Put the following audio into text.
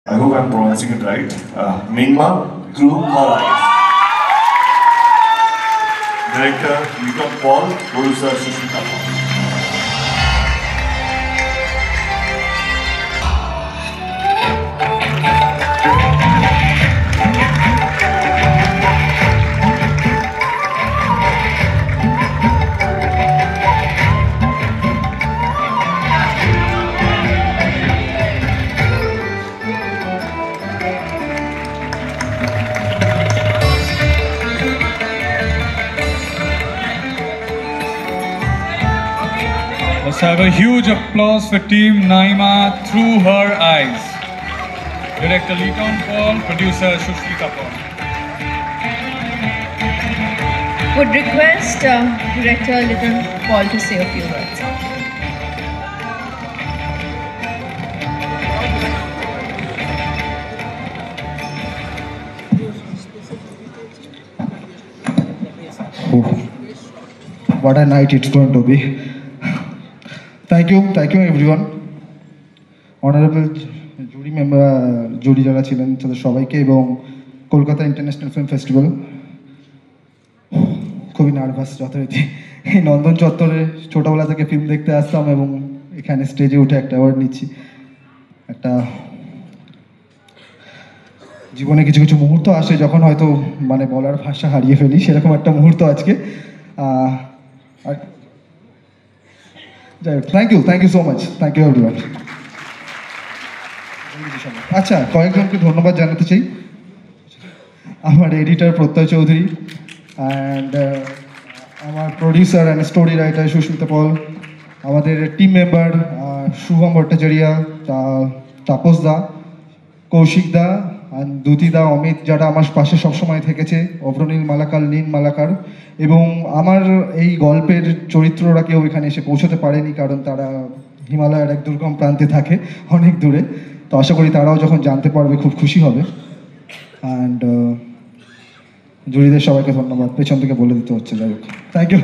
I hope I'm pronouncing it right. Mingma Through Her Eyes. Director Nikam Paul, producer Sushmita Paul. Let's have a huge applause for Team Naima Through Her Eyes. Director Liton Paul, producer Sushmita Paul. Would request Director Liton Paul to say a few words. What a night it's going to be. Thank you everyone. Honorable jury member, jury যারা ছিলেন তাদের সবাইকে এবং Kolkata international film festival খুবই nervous যথারীতি এই নন্দন চত্বরে ছোটবেলা থেকে ফিল্ম দেখতে আসতাম এবং এখানে স্টেজে উঠে একটা অ্যাওয়ার্ড নিচ্ছি। একটা জীবনে কিছু কিছু মুহূর্ত আসে যখন হয়তো মানে বলার ভাষা হারিয়ে ফেলি, সেরকম একটা মুহূর্ত আজকে। আর যাই হোক, thank you so much, thank you everyone. আচ্ছা, কয়েকজনকে ধন্যবাদ জানাতে চাই। আমার এডিটর প্রত্যয় চৌধুরী অ্যান্ড আমার producer and story writer Susmita Paul, আমাদের টিম মেম্বার শুভম ভট্টাচার্য, তাপস দা, কৌশিক দা, দ্যুতি দা, অমিত, যারা আমার পাশে সবসময় থেকেছে, অভ্রনীল মালাকার, লীন মালাকার, এবং আমার এই গল্পের চরিত্ররা কেউ এখানে এসে পৌঁছতে পারেনি কারণ তারা হিমালয়ের এক দুর্গম প্রান্তে থাকে অনেক দূরে। তো আশা করি তারাও যখন জানতে পারবে খুব খুশি হবে। অ্যান্ড জুরিদের সবাইকে ধন্যবাদ, পেছন থেকে বলে দিতে হচ্ছে। যাই হোক, থ্যাংক ইউ।